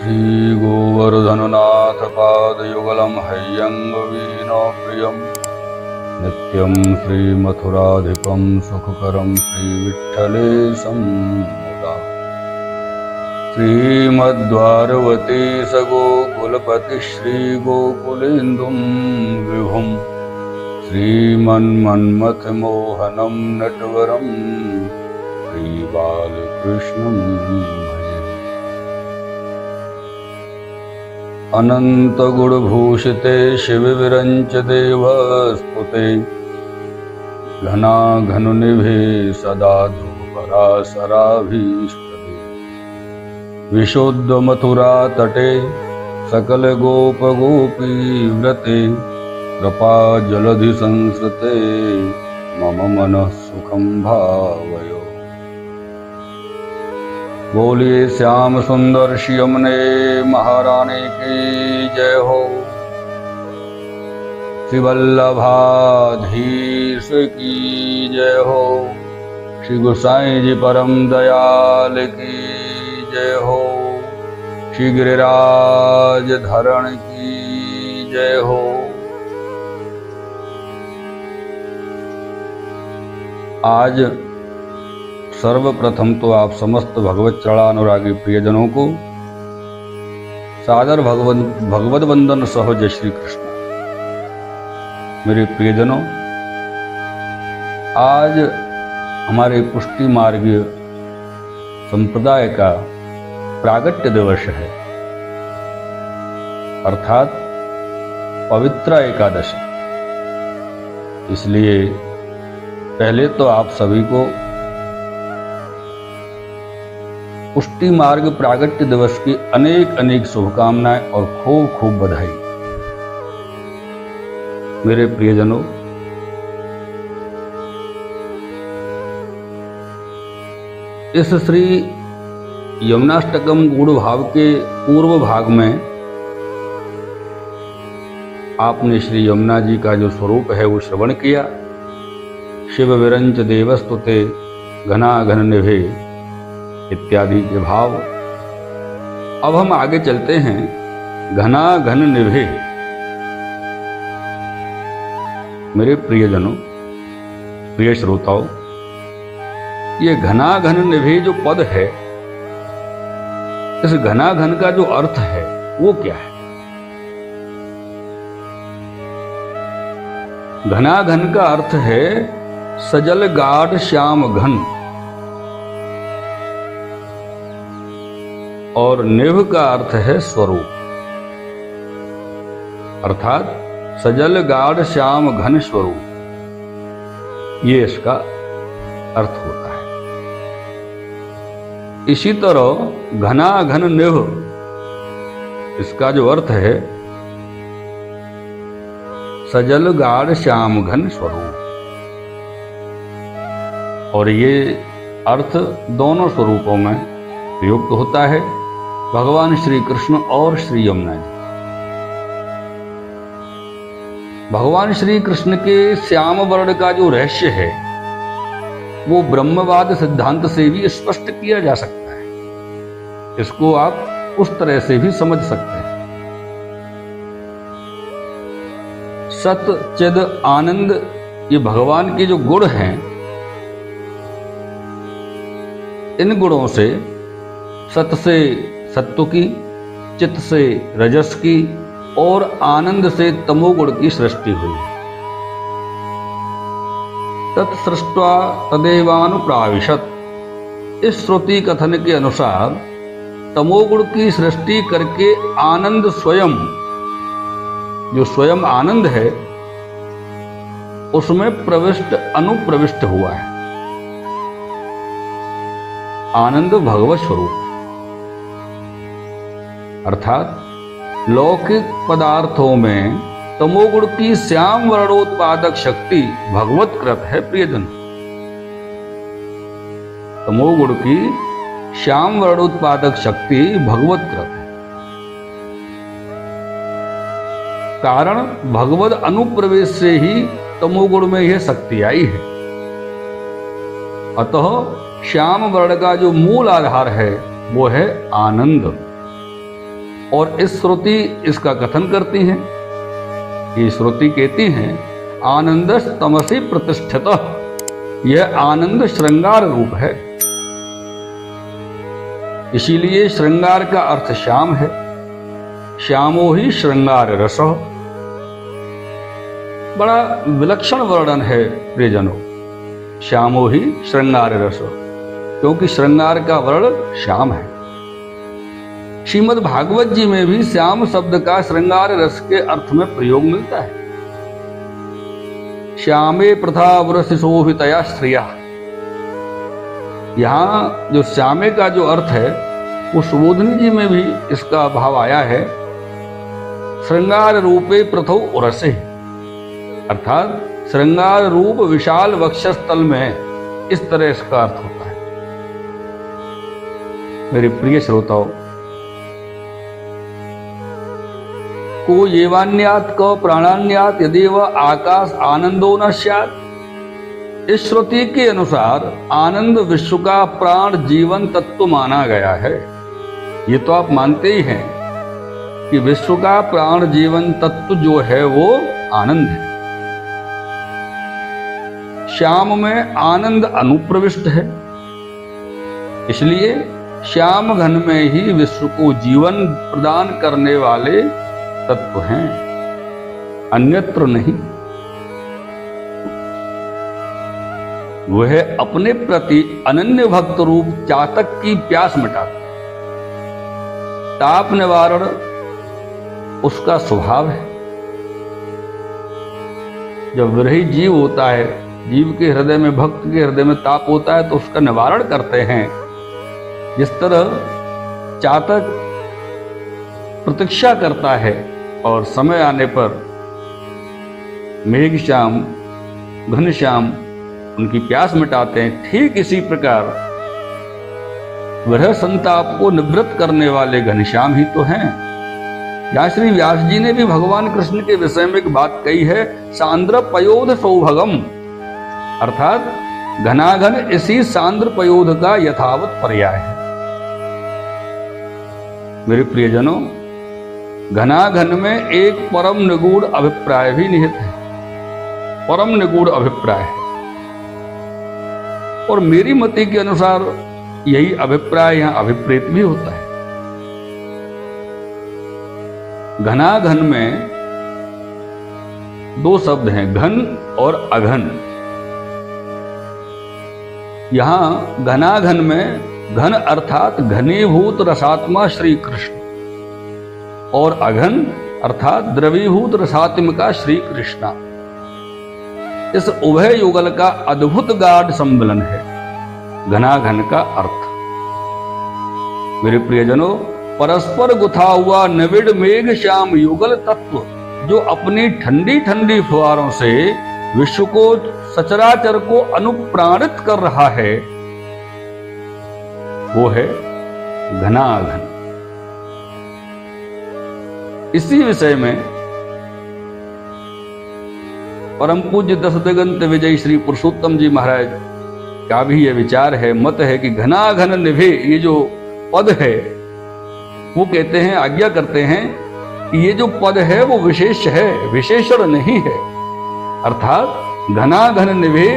श्रीगोवर्धननाथ पादयुगलं हैयङ्गवीनप्रियं नित्यं श्रीमथुराधिपं सुखकरं श्रीविठ्ठलेशं मुदा श्रीमद्वारवती सगोकुलपति श्रीगोकुलेन्दुं विभुं श्रीमन्मन्मथमोहनं नटवरं श्रीबालकृष्णं भजे। अनन्तगुणभूषिते शिवविरञ्च देवस्फुते घनाघनुनिभे सदा ध्रुवपराशराभीष्टदे विशुद्धमथुरातटे सकलगोपगोपीव्रते कृपाजलधिसंसृते मम मनः सुखं भावयो। बोलिए श्याम सुंदर श्री महारानी की जय हो। श्री वल्लभाधीश की जय हो। श्री गोसाई जी परम दयाल की जय हो। श्री गिरिराज धरण की जय हो। आज सर्वप्रथम तो आप समस्त भगवत चरणानुरागी प्रियजनों को सादर भगवद वंदन सह जय श्री कृष्ण। मेरे प्रियजनों, आज हमारे पुष्टि मार्गीय संप्रदाय का प्रागट्य दिवस है, अर्थात पवित्र एकादशी। इसलिए पहले तो आप सभी को पुष्टि मार्ग प्रागट्य दिवस की अनेक अनेक शुभकामनाएं और खूब खूब बधाई। मेरे प्रियजनों, इस श्री यमुनाष्टकम गूढ़ भाव के पूर्व भाग में आपने श्री यमुना जी का जो स्वरूप है वो श्रवण किया। शिव विरंच देवस्तुते घना घन निभे इत्यादि के भाव। अब हम आगे चलते हैं। घना घन निभे। मेरे प्रियजनों, प्रिय श्रोताओं, ये घना घन निभे जो पद है, इस घना घन का जो अर्थ है वो क्या है? घना घन का अर्थ है सजल गाढ़ श्याम घन, और निभ का अर्थ है स्वरूप, अर्थात सजल गाढ़ श्याम घन स्वरूप। ये इसका अर्थ होता है। इसी तरह घना घन निभ, इसका जो अर्थ है सजल गाढ़ श्याम घन स्वरूप। और ये अर्थ दोनों स्वरूपों में प्रयुक्त होता है, भगवान श्री कृष्ण और श्री यमुना जी। भगवान श्री कृष्ण के श्याम वर्ण का जो रहस्य है वो ब्रह्मवाद सिद्धांत से भी स्पष्ट किया जा सकता है। इसको आप उस तरह से भी समझ सकते हैं। सत चिद आनंद, ये भगवान के जो गुण हैं, इन गुणों से सत से सत्व की, चित्त से रजस की और आनंद से तमोगुण की सृष्टि हुई। तत्सृष्ट्वा तदेवानुप्राविशत, इस श्रुति कथन के अनुसार तमोगुण की सृष्टि करके आनंद स्वयं, जो स्वयं आनंद है, उसमें प्रविष्ट अनुप्रविष्ट हुआ है। आनंद भगवत स्वरूप, अर्थात लौकिक पदार्थों में तमोगुण की श्याम वर्णोत्पादक शक्ति भगवतकृत है। प्रियजन, तमोगुण की श्याम वर्णोत्पादक शक्ति भगवतकृत है। कारण भगवद अनुप्रवेश से ही तमोगुण में यह शक्ति आई है। अतः श्याम वर्ण का जो मूल आधार है वो है आनंद। और इस श्रुति इसका कथन करती हैं। ये श्रुति कहती हैं आनंद तमसी प्रतिष्ठित, यह आनंद श्रृंगार रूप है। इसीलिए श्रृंगार का अर्थ श्याम है। श्यामो ही श्रृंगार रस। बड़ा विलक्षण वर्णन है प्रियजनों, श्यामो ही श्रृंगार रस, क्योंकि श्रृंगार का वर्ण श्याम है। श्रीमद् भागवत जी में भी श्याम शब्द का श्रृंगार रस के अर्थ में प्रयोग मिलता है। श्यामे प्रथा वरसिशोभितया श्रिया। यहां जो श्यामे का जो अर्थ है वो सुबोधनी जी में भी इसका भाव आया है। श्रृंगार रूपे प्रथौ उरसे, अर्थात श्रृंगार रूप विशाल वक्षस्थल में, इस तरह इसका अर्थ होता है। मेरे प्रिय श्रोताओं, को येवान्यात को प्राणान्यात यदेव आकाश आनंदो न स्यात्। इस श्रुति के अनुसार आनंद विश्व का प्राण जीवन तत्व माना गया है। ये तो आप मानते ही हैं कि विश्व का प्राण जीवन तत्व जो है वो आनंद है। श्याम में आनंद अनुप्रविष्ट है, इसलिए श्याम घन में ही विश्व को जीवन प्रदान करने वाले तत्व हैं, अन्यत्र नहीं। वह अपने प्रति अनन्य भक्त रूप चातक की प्यास मिटाता, ताप निवारण उसका स्वभाव है। जब विरही जीव होता है, जीव के हृदय में, भक्त के हृदय में ताप होता है तो उसका निवारण करते हैं। जिस तरह चातक प्रतीक्षा करता है और समय आने पर मेघश्याम, घनश्याम उनकी प्यास मिटाते हैं, ठीक इसी प्रकार विरह संताप को निवृत्त करने वाले घनश्याम ही तो हैं। यहाँ श्री व्यास जी ने भी भगवान कृष्ण के विषय में एक बात कही है, सांद्र पयोध सौभगम, अर्थात घनाघन इसी सांद्र पयोध का यथावत पर्याय है। मेरे प्रियजनों, घनाघन में एक परम निगूढ़ अभिप्राय भी निहित है, परम निगूढ़ अभिप्राय है। और मेरी मति के अनुसार यही अभिप्राय यहां अभिप्रेत भी होता है। घनाघन में दो शब्द हैं, घन और अघन। यहां घनाघन में घन अर्थात घनीभूत रसात्मा श्री कृष्ण और अघन अर्थात द्रवीभूत रसात्मिका श्री कृष्णा। इस उभय युगल का अद्भुत गाढ़ सम्मिलन है घनाघन का अर्थ। मेरे प्रियजनों, परस्पर गुथा हुआ निविड़ मेघ श्याम युगल तत्व जो अपनी ठंडी ठंडी फुहारों से विश्व को, सचराचर को अनुप्राणित कर रहा है, वो है घनाघन। इसी विषय में परम पूज्य दस दिगंत विजय श्री पुरुषोत्तम जी महाराज का भी यह विचार है, मत है कि घनाघन निभे, ये जो पद है वो कहते हैं, आज्ञा करते हैं कि ये जो पद है वो विशेष है, विशेषण नहीं है। अर्थात घनाघन निभे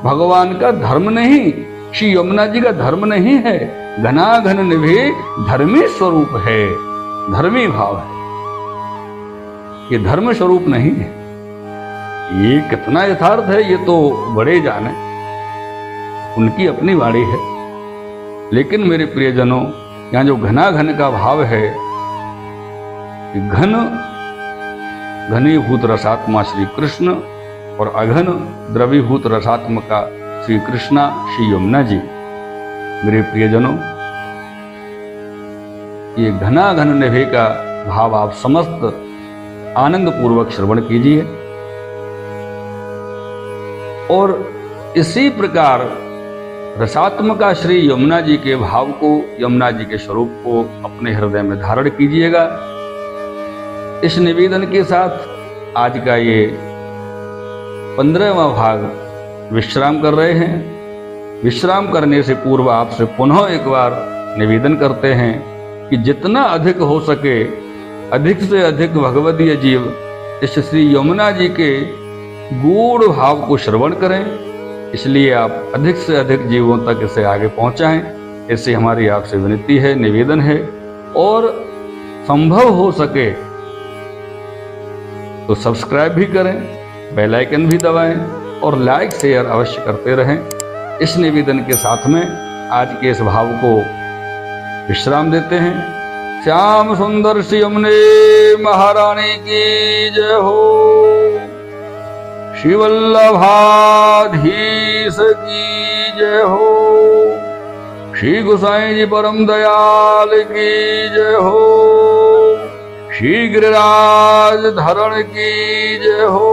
भगवान का धर्म नहीं, श्री यमुना जी का धर्म नहीं है। घनाघन निभे धर्मी स्वरूप है, धर्मी भाव है, ये धर्म स्वरूप नहीं है। ये कितना यथार्थ है ये तो बड़े जाने, उनकी अपनी वाणी है। लेकिन मेरे प्रियजनों, यहां जो घनाघन का भाव है, घन घनीभूत रसात्मा श्री कृष्ण और अघन द्रवीभूत रसात्मका श्री कृष्णा श्री यमुना जी। मेरे प्रियजनों, ये घनाघन निभे का भाव आप समस्त आनंद पूर्वक श्रवण कीजिए। और इसी प्रकार रसात्मका श्री यमुना जी के भाव को, यमुना जी के स्वरूप को अपने हृदय में धारण कीजिएगा। इस निवेदन के साथ आज का ये 15वां भाग विश्राम कर रहे हैं। विश्राम करने से पूर्व आपसे पुनः एक बार निवेदन करते हैं कि जितना अधिक हो सके अधिक से अधिक भगवदीय जीव इस श्री यमुना जी के गूढ़ भाव को श्रवण करें। इसलिए आप अधिक से अधिक जीवों तक इसे आगे पहुंचाएं। ऐसे हमारी आपसे विनती है, निवेदन है। और संभव हो सके तो सब्सक्राइब भी करें, बेल आइकन भी दबाएं और लाइक शेयर अवश्य करते रहें। इस निवेदन के साथ में आज के इस भाव को विश्राम देते हैं। श्याम सुंदर श्री यमुने महारानी की जय हो। श्री वल्लभाधीश की जय हो। श्री गोसाई जी परम दयाल की जय हो। श्री गिरिराज धरण की जय हो।